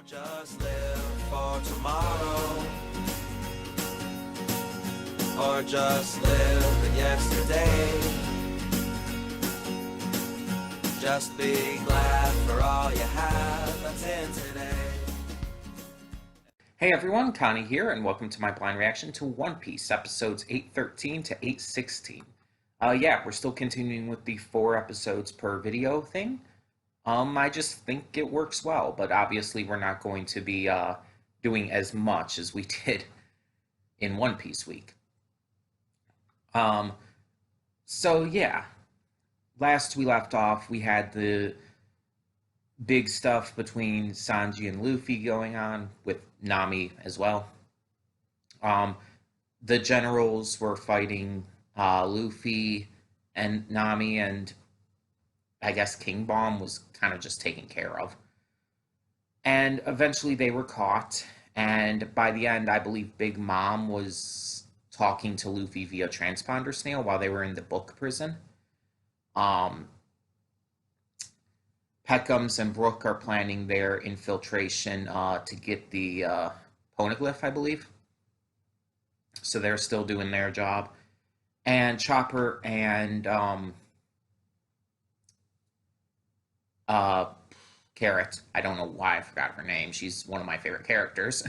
Don't just live for tomorrow, or just live in yesterday. Just be glad for all you have that's in today. Hey everyone, Connie here, and welcome to my blind reaction to One Piece, episodes 813 to 816. Yeah, we're still continuing with the 4 episodes per video thing. I just think it works well, but obviously we're not going to be doing as much as we did in One Piece week. So yeah, last we left off, we had the big stuff between Sanji and Luffy going on, with Nami as well. The generals were fighting Luffy and Nami, and I guess King Bomb was kind of just taken care of. And eventually they were caught, and by the end, I believe Big Mom was talking to Luffy via transponder snail while they were in the book prison. Peckums and Brook are planning their infiltration to get the poneglyph, I believe. So they're still doing their job. And Chopper and Carrot, I don't know why I forgot her name. She's one of my favorite characters.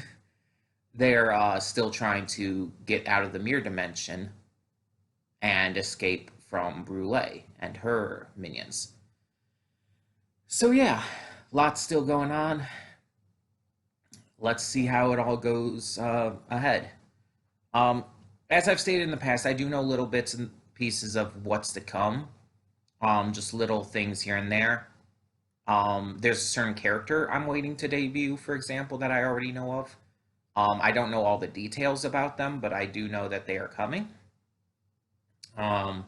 They're still trying to get out of the mirror dimension and escape from Brûlée and her minions. So yeah, lots still going on. Let's see how it all goes ahead. As I've stated in the past, I do know little bits and pieces of what's to come. Just little things here and there. There's a certain character I'm waiting to debut, for example, that I already know of. I don't know all the details about them, but I do know that they are coming. And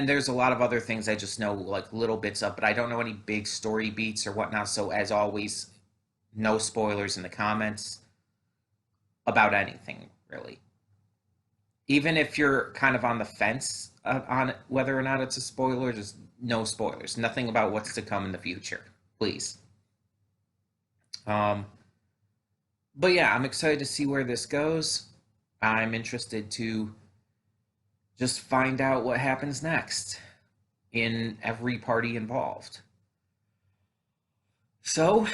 there's a lot of other things I just know, like little bits of, but I don't know any big story beats or whatnot. So as always, no spoilers in the comments about anything, really. Even if you're kind of on the fence on whether or not it's a spoiler, just no spoilers. Nothing about what's to come in the future, please. But yeah, I'm excited to see where this goes. I'm interested to just find out what happens next in every party involved. So,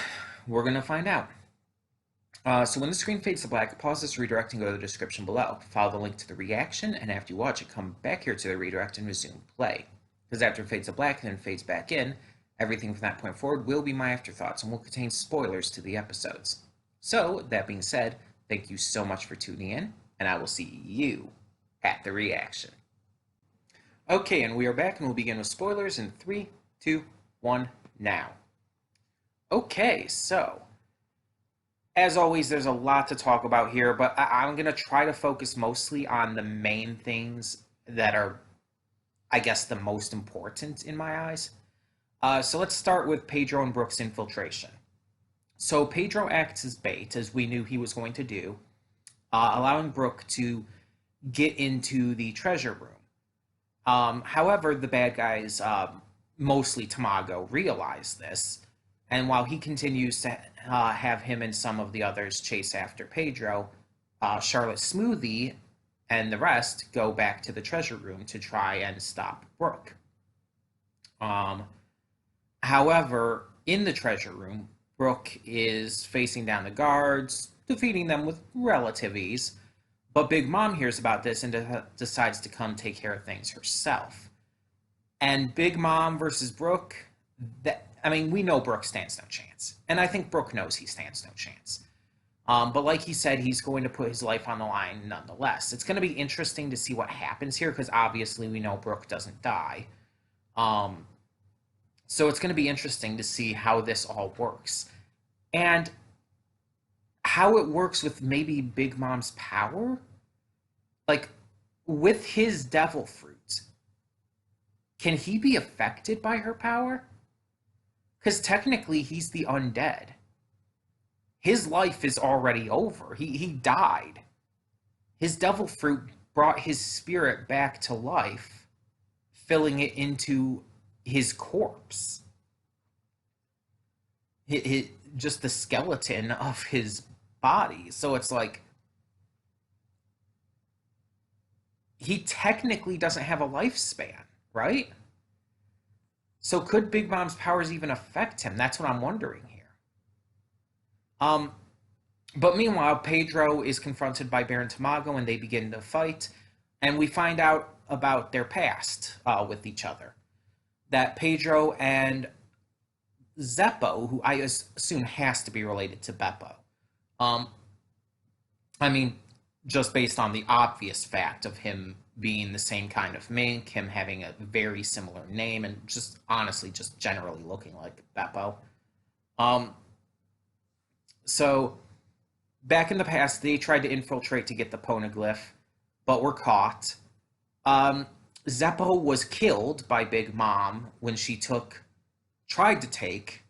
we're going to find out. So when the screen fades to black, pause this redirect and go to the description below. Follow the link to the reaction, and after you watch it, come back here to the redirect and resume play. Because after it fades to black and then fades back in, everything from that point forward will be my afterthoughts and will contain spoilers to the episodes. So, that being said, thank you so much for tuning in, and I will see you at the reaction. Okay, and we are back, and we'll begin with spoilers in 3, 2, 1, now. Okay, so, as always, there's a lot to talk about here, but I'm going to try to focus mostly on the main things that are, I guess, the most important in my eyes. So let's start with Pedro and Brook's infiltration. So Pedro acts as bait, as we knew he was going to do, allowing Brook to get into the treasure room. However, the bad guys, mostly Tamago, realize this, and while he continues to have him and some of the others chase after Pedro, Charlotte Smoothie and the rest go back to the treasure room to try and stop Brook. However, in the treasure room, Brook is facing down the guards, defeating them with relative ease, but Big Mom hears about this and decides to come take care of things herself. And Big Mom versus Brook, we know Brook stands no chance. And I think Brook knows he stands no chance. But like he said, he's going to put his life on the line nonetheless. It's going to be interesting to see what happens here, because obviously we know Brook doesn't die. So it's going to be interesting to see how this all works. And how it works with maybe Big Mom's power. Like, with his devil fruit, can he be affected by her power? Because technically he's the undead. His life is already over. He died. His devil fruit brought his spirit back to life, filling it into his corpse. just the skeleton of his body. So it's like he technically doesn't have a lifespan, right? So could Big Mom's powers even affect him? That's what I'm wondering here. Um, but meanwhile, Pedro is confronted by Baron Tamago and they begin to fight, and we find out about their past with each other. That Pedro and Zeppo, who I assume has to be related to Beppo. Um, I mean, just based on the obvious fact of him being the same kind of mink, him having a very similar name, and just honestly, just generally looking like Beppo. Um, so back in the past, they tried to infiltrate to get the poneglyph, but were caught. Um, Zeppo was killed by Big Mom when she tried to take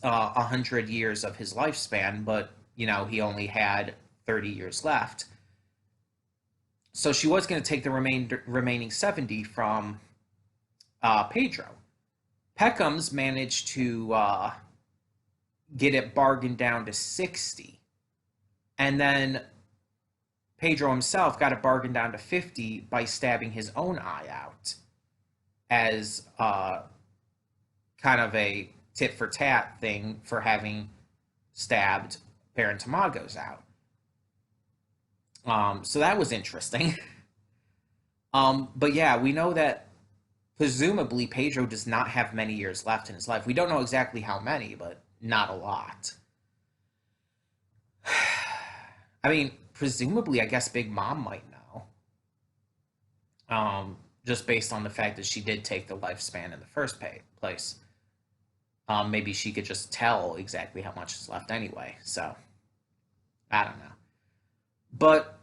100 years of his lifespan, but he only had 30 years left. So she was going to take the remaining 70 from Pedro. Peckham's managed to get it bargained down to 60. And then Pedro himself got it bargained down to 50 by stabbing his own eye out as kind of a tit for tat thing for having stabbed Baron Tamago's out. So that was interesting. But yeah, we know that presumably Pedro does not have many years left in his life. We don't know exactly how many, but not a lot. I mean, presumably, I guess Big Mom might know. Just based on the fact that she did take the lifespan in the first place. Maybe she could just tell exactly how much is left anyway. So, I don't know. But,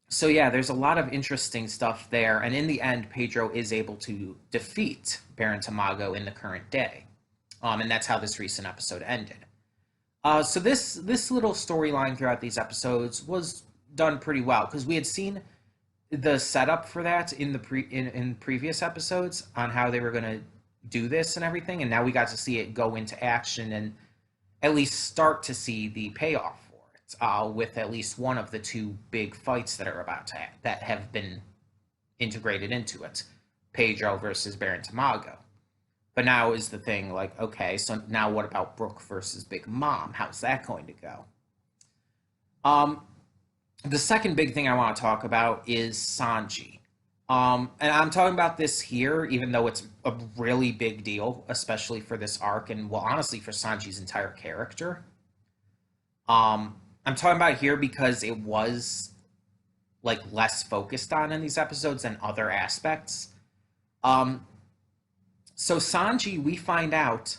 so yeah, there's a lot of interesting stuff there. And in the end, Pedro is able to defeat Baron Tamago in the current day. And that's how this recent episode ended. So this little storyline throughout these episodes was done pretty well because we had seen the setup for that in in previous episodes on how they were going to do this and everything, and now we got to see it go into action and at least start to see the payoff for it with at least one of the two big fights that are that have been integrated into it, Pedro versus Baron Tamago. But now is the thing, like, okay, so now what about Brooke versus Big Mom? How's that going to go? The second big thing I want to talk about is Sanji. And I'm talking about this here, even though it's a really big deal, especially for this arc, and well, honestly, for Sanji's entire character. I'm talking about it here because it was like less focused on in these episodes than other aspects. So Sanji, we find out,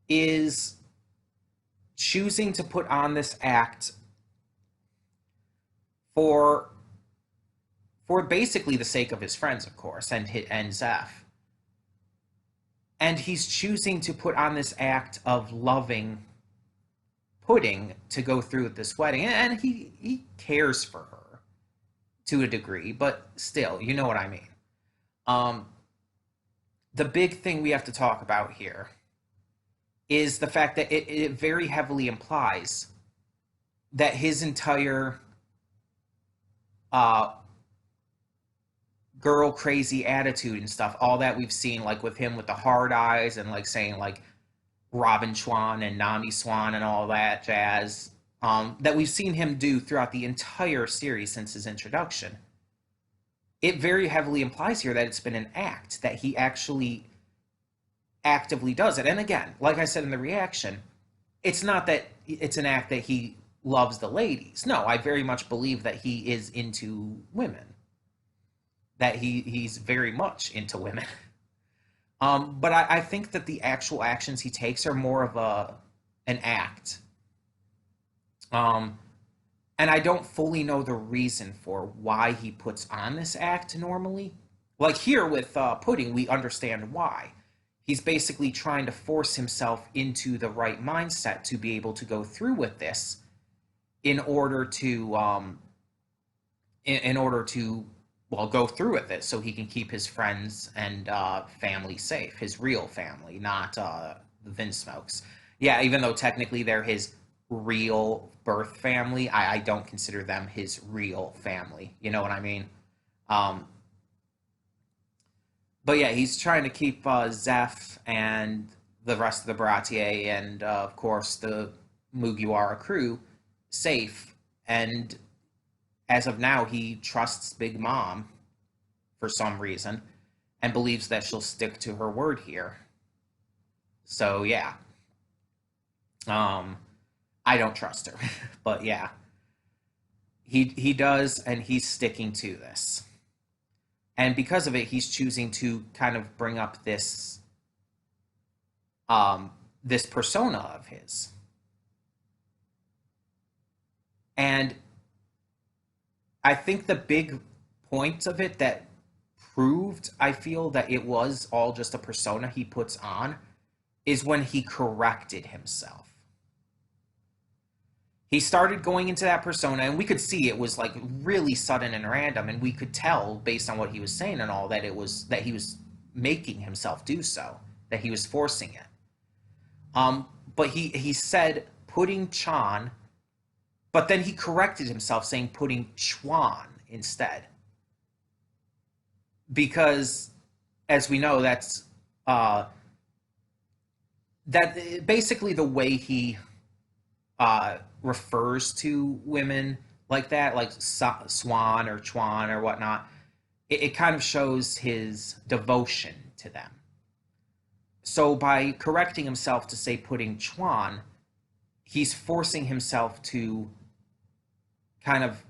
is choosing to put on this act for basically the sake of his friends, of course, and Zeph. And he's choosing to put on this act of loving Pudding to go through with this wedding. And he cares for her to a degree, but still, you know what I mean. The big thing we have to talk about here is the fact that it very heavily implies that his entire girl crazy attitude and stuff, all that we've seen, like with him with the hard eyes and like saying like Robin Schwan and Nami Swan and all that jazz, that we've seen him do throughout the entire series since his introduction. It very heavily implies here that it's been an act, that he actually actively does it. And again, like I said in the reaction, it's not that it's an act that he loves the ladies. No, I very much believe that he is into women, that he's very much into women. But I think that the actual actions he takes are more of an act. And I don't fully know the reason for why he puts on this act normally. Like here with Pudding, we understand why. He's basically trying to force himself into the right mindset to be able to go through with this in order to well, go through with it so he can keep his friends and family safe, his real family, not the Vinsmokes. Yeah, even though technically they're his real birth family, I don't consider them his real family. You know what I mean? Um, but yeah, he's trying to keep Zeph and the rest of the Baratier and, of course, the Mugiwara crew safe. And as of now, he trusts Big Mom for some reason and believes that she'll stick to her word here. So yeah, um, I don't trust her, but yeah, he does, and he's sticking to this. And because of it, he's choosing to kind of bring up this persona of his. And I think the big point of it that proved, I feel, that it was all just a persona he puts on is when he corrected himself. He started going into that persona, and we could see it was like really sudden and random, and we could tell based on what he was saying and all that he was making himself do so, that he was forcing it. But he said putting Chan, but then he corrected himself saying putting Chuan instead, because as we know that basically the way he refers to women like that, like Swan or Chuan or whatnot, it kind of shows his devotion to them. So by correcting himself to say putting Chuan, he's forcing himself to kind of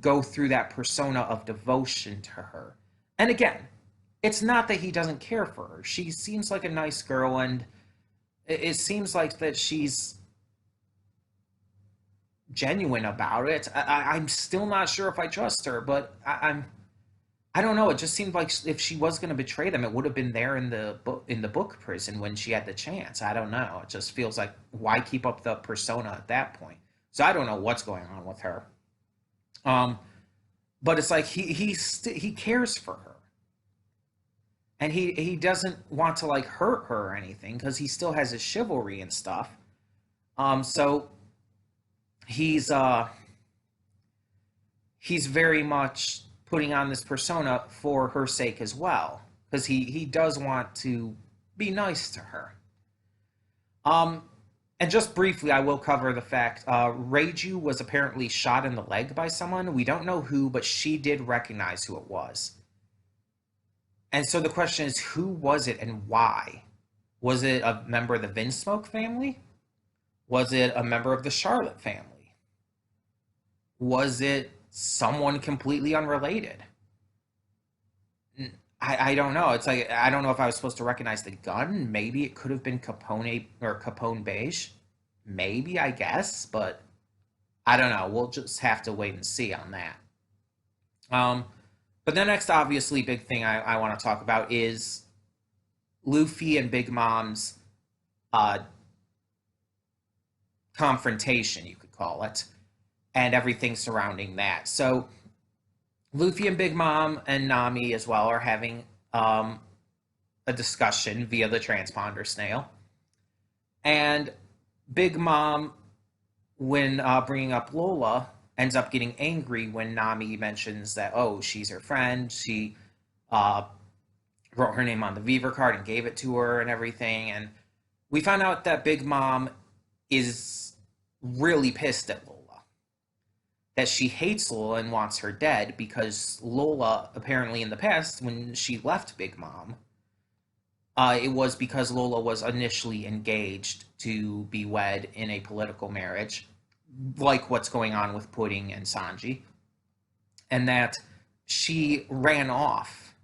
go through that persona of devotion to her. And again, it's not that he doesn't care for her. She seems like a nice girl, and it seems like that she's genuine about it. I'm still not sure if I trust her, but I don't know. It just seemed like if she was going to betray them, it would have been there in the book prison when she had the chance. I don't know. It just feels like why keep up the persona at that point? So I don't know what's going on with her. Um, but it's like he cares for her, and he doesn't want to like hurt her or anything because he still has his chivalry and stuff. So he's he's very much putting on this persona for her sake as well, because he does want to be nice to her. Um, and just briefly, I will cover the fact Reiju was apparently shot in the leg by someone. We don't know who, but she did recognize who it was. And so the question is, who was it and why? Was it a member of the Vinsmoke family? Was it a member of the Charlotte family? Was it someone completely unrelated? I don't know. It's like I don't know if I was supposed to recognize the gun. Maybe it could have been Capone or Capone Beige. Maybe, I guess, but I don't know. We'll just have to wait and see on that. Um, but the next obviously big thing I want to talk about is Luffy and Big Mom's uh, confrontation, you could call it, and everything surrounding that. So Luffy and Big Mom and Nami as well are having a discussion via the transponder snail. And Big Mom, when bringing up Lola, ends up getting angry when Nami mentions that, oh, she's her friend. She uh, wrote her name on the Beaver card and gave it to her and everything. And we found out that Big Mom is really pissed at Lola. That she hates Lola and wants her dead because Lola, apparently in the past, when she left Big Mom, it was because Lola was initially engaged to be wed in a political marriage, like what's going on with Pudding and Sanji, and that she ran off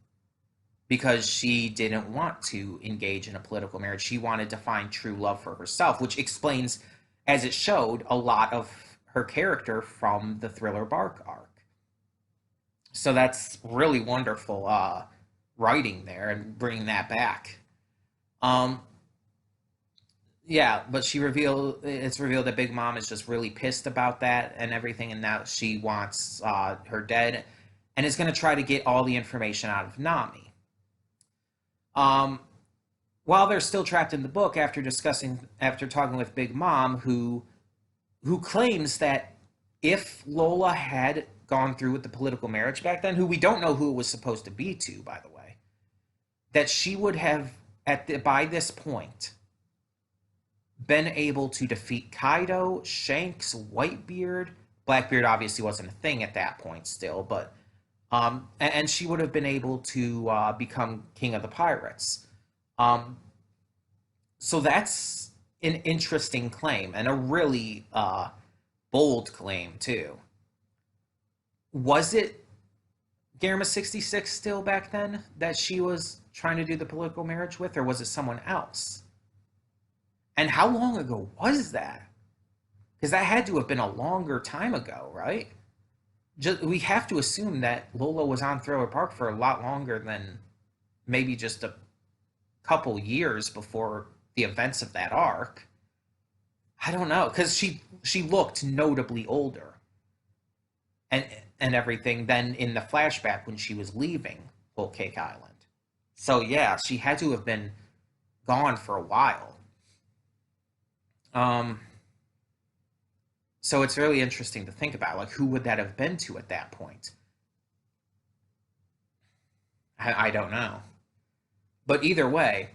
because she didn't want to engage in a political marriage. She wanted to find true love for herself, which explains, as it showed, a lot of her character from the Thriller Bark arc. So that's really wonderful writing there and bringing that back. Um, yeah, but it's revealed that Big Mom is just really pissed about that and everything, and now she wants her dead, and is going to try to get all the information out of Nami. Um, while they're still trapped in the book, after talking with Big Mom, who claims that if Lola had gone through with the political marriage back then, who we don't know who it was supposed to be to, by the way, that she would have by this point been able to defeat Kaido, Shanks, Whitebeard. Blackbeard obviously wasn't a thing at that point still, but and she would have been able to become king of the pirates. So that's an interesting claim and a really bold claim too. Was it Gamma 66 still back then that she was trying to do the political marriage with, or was it someone else? And how long ago was that? Because that had to have been a longer time ago, right? We have to assume that Lola was on Thriller Bark for a lot longer than maybe just a couple years before the events of that arc. I don't know, because she looked notably older and everything than in the flashback when she was leaving Whole Cake Island. So yeah, she had to have been gone for a while. So it's really interesting to think about, like, who would that have been to at that point? I don't know. But either way,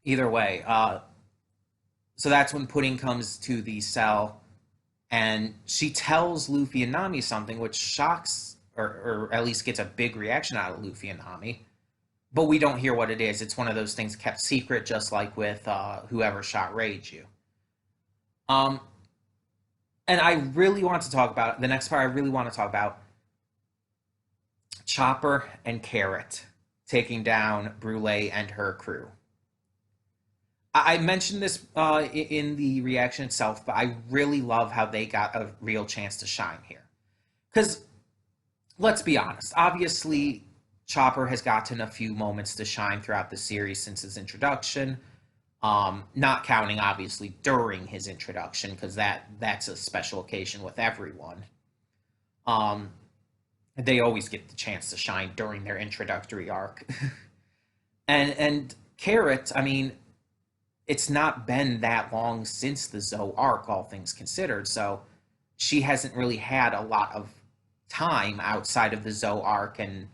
so that's when Pudding comes to the cell, and she tells Luffy and Nami something, which shocks, or at least gets a big reaction out of Luffy and Nami. But we don't hear what it is. It's one of those things kept secret, just like with whoever shot Reiju. And I really want to talk about, the next part I really want to talk about, Chopper and Carrot taking down Brule and her crew. I mentioned this in the reaction itself, but I really love how they got a real chance to shine here. Because, let's be honest, obviously Chopper has gotten a few moments to shine throughout the series since his introduction. Not counting, obviously, during his introduction, because that's a special occasion with everyone. They always get the chance to shine during their introductory arc. and Carrot, I mean, it's not been that long since the Zoe arc, all things considered, so she hasn't really had a lot of time outside of the Zoe arc and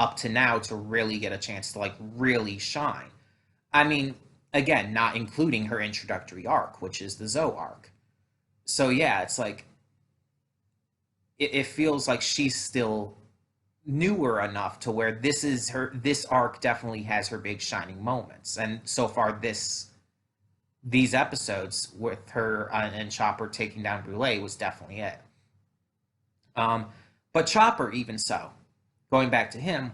up to now to really get a chance to, like, really shine. I mean, again, not including her introductory arc, which is the Zoe arc. So yeah, it's like, it feels like she's still newer enough to where this arc definitely has her big shining moments. And so far these episodes with her and Chopper taking down Brule was definitely it. But Chopper, even so, going back to him,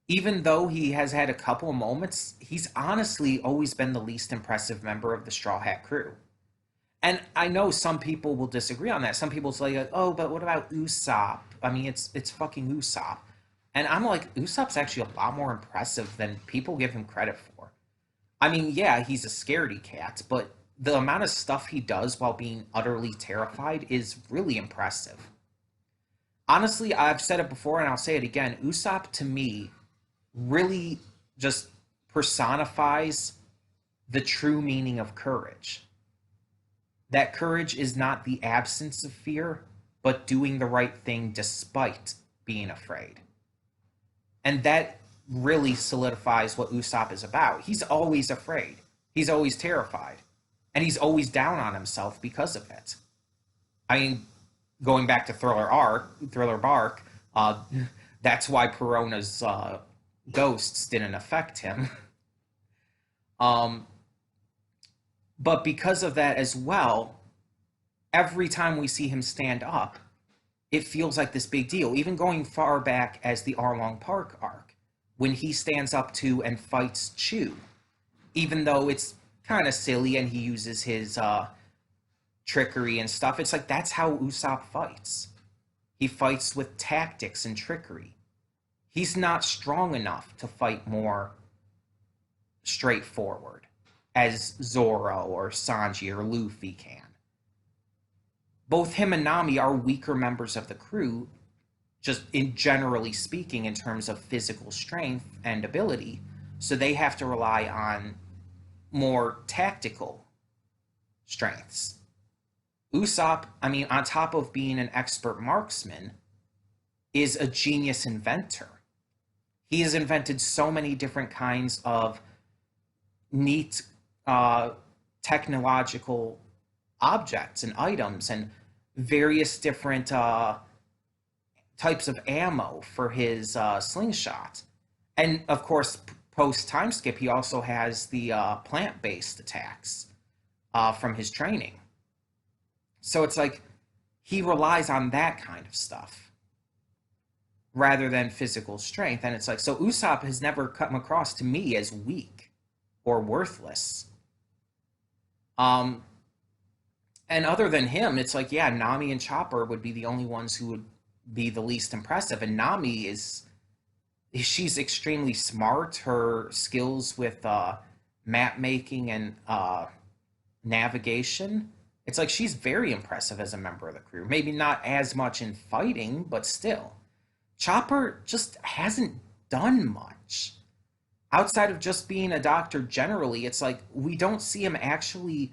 even though he has had a couple of moments, he's honestly always been the least impressive member of the Straw Hat crew. And I know some people will disagree on that. Some people say, like, oh, but what about Usopp? I mean, it's fucking Usopp. And I'm like, Usopp's actually a lot more impressive than people give him credit for. I mean, yeah, he's a scaredy cat, but the amount of stuff he does while being utterly terrified is really impressive. Honestly, I've said it before and I'll say it again. Usopp, to me, really just personifies the true meaning of courage. That courage is not the absence of fear, but doing the right thing despite being afraid. And that really solidifies what Usopp is about. He's always afraid. He's always terrified. And he's always down on himself because of it. I mean, going back to Thriller Bark, that's why Perona's ghosts didn't affect him. But because of that as well, every time we see him stand up, it feels like this big deal. Even going far back as the Arlong Park arc, when he stands up to and fights Chew, even though it's kind of silly and he uses his trickery and stuff, it's like that's how Usopp fights. He fights with tactics and trickery. He's not strong enough to fight more straightforward as Zoro or Sanji or Luffy can. Both him and Nami are weaker members of the crew, just in generally speaking, in terms of physical strength and ability, So they have to rely on more tactical strengths. Usopp, I mean, on top of being an expert marksman, is a genius inventor. He has invented so many different kinds of neat uh, technological objects and items and various different types of ammo for his slingshot. And of course, post time skip, he also has the plant based attacks from his training. So it's like he relies on that kind of stuff rather than physical strength. And it's like, so Usopp has never come across to me as weak or worthless. Um, and other than him, it's like, yeah, Nami and Chopper would be the only ones who would be the least impressive. And Nami is, she's extremely smart. Her skills with map making and navigation, it's like she's very impressive as a member of the crew. Maybe not as much in fighting, but still. Chopper just hasn't done much. Outside of just being a doctor generally, it's like we don't see him actually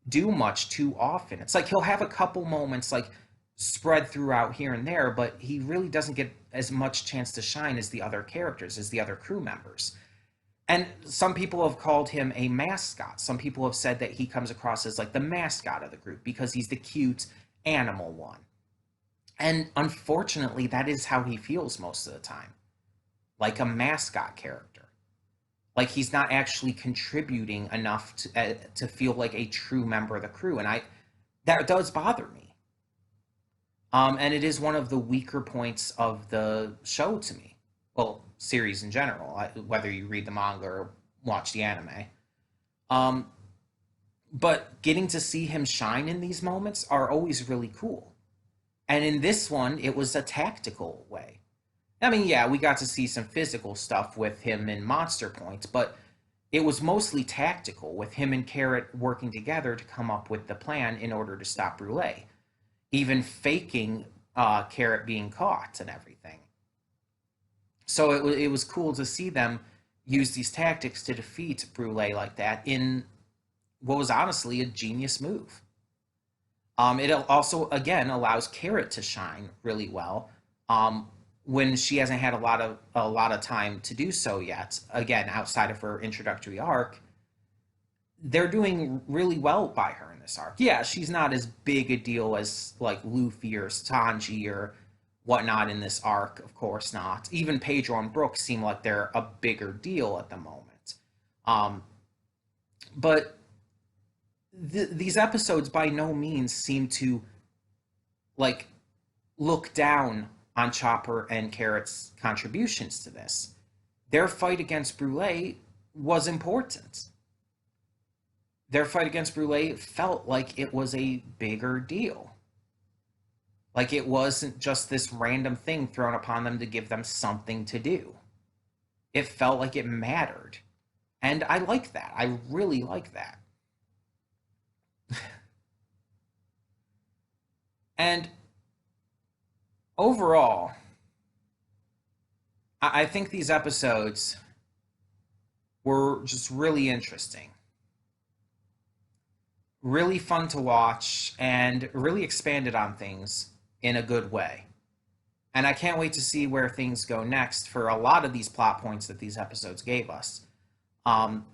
do much too often. It's like he'll have a couple moments like spread throughout here and there, but he really doesn't get as much chance to shine as the other characters, as the other crew members. And some people have called him a mascot. Some people have said that he comes across as like the mascot of the group because he's the cute animal one. And unfortunately, that is how he feels most of the time, like a mascot character. Like he's not actually contributing enough to feel like a true member of the crew, and that does bother me. And it is one of the weaker points of the show to me. Well, series in general, whether you read the manga or watch the anime. Um, but getting to see him shine in these moments are always really cool. And in this one, it was a tactical way. I mean, yeah, we got to see some physical stuff with him in Monster Point, but it was mostly tactical, with him and Carrot working together to come up with the plan in order to stop Brule, even faking Carrot being caught and everything. So it was cool to see them use these tactics to defeat Brule like that in what was honestly a genius move. It also again allows Carrot to shine really well when she hasn't had a lot of time to do so yet. Again, outside of her introductory arc, they're doing really well by her in this arc. Yeah, she's not as big a deal as like Luffy or Sanji or whatnot in this arc. Of course not. Even Pedro and Brooke seem like they're a bigger deal at the moment. Um, but these episodes by no means seem to like look down on Chopper and Carrot's contributions to this. Their fight against Brule was important. Their fight against Brule felt like it was a bigger deal. Like it wasn't just this random thing thrown upon them to give them something to do. It felt like it mattered. And I like that. I really like that. And overall, I think these episodes were just really interesting, really fun to watch, and really expanded on things in a good way. And I can't wait to see where things go next for a lot of these plot points that these episodes gave us. Um,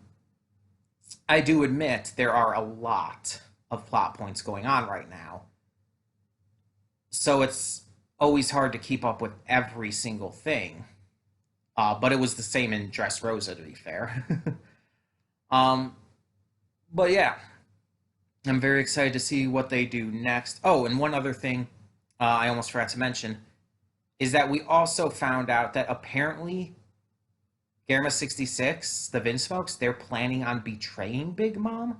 I do admit there are a lot of plot points going on right now. So it's always hard to keep up with every single thing. But it was the same in Dressrosa, to be fair. um, but yeah, I'm very excited to see what they do next. Oh, and one other thing I almost forgot to mention is that we also found out that apparently Gamma 66, the Vinsmokes, they're planning on betraying Big Mom.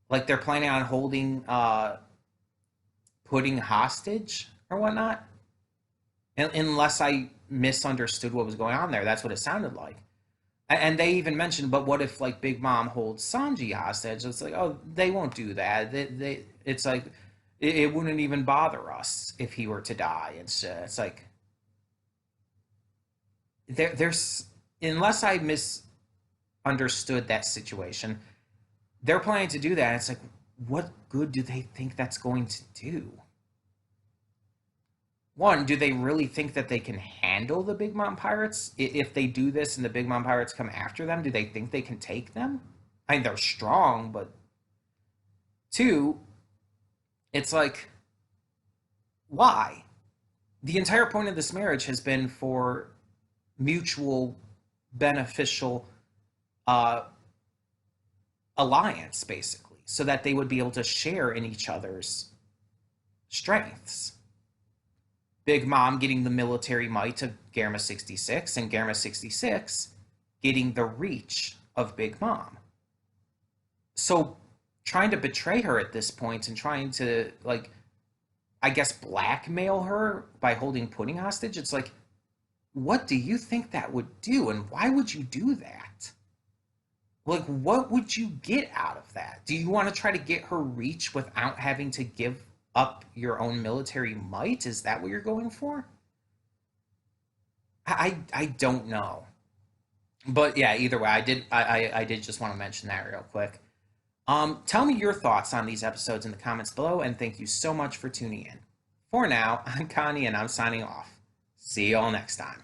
Like they're planning on holding, putting hostage or whatnot. Unless I misunderstood what was going on there, that's what it sounded like. And they even mentioned, but what if like Big Mom holds Sanji hostage? It's like, oh, they won't do that. It's like it wouldn't even bother us if he were to die. It's like there's unless I misunderstood that situation, they're planning to do that. It's like, what good do they think that's going to do? One, do they really think that they can handle the Big Mom Pirates? If they do this and the Big Mom Pirates come after them, do they think they can take them? I mean, they're strong, but two, it's like, why? The entire point of this marriage has been for mutual beneficial uh, alliance, basically, so that they would be able to share in each other's strengths. Big Mom getting the military might of Gamma 66, and Gamma 66 getting the reach of Big Mom. So trying to betray her at this point and trying to, like, I guess, blackmail her by holding Pudding hostage, it's like, what do you think that would do? And why would you do that? Like, what would you get out of that? Do you want to try to get her reach without having to give up your own military might? Is that what you're going for? I don't know. But yeah, either way, I did just want to mention that real quick. Tell me your thoughts on these episodes in the comments below, and thank you so much for tuning in. For now, I'm Connie, and I'm signing off. See you all next time.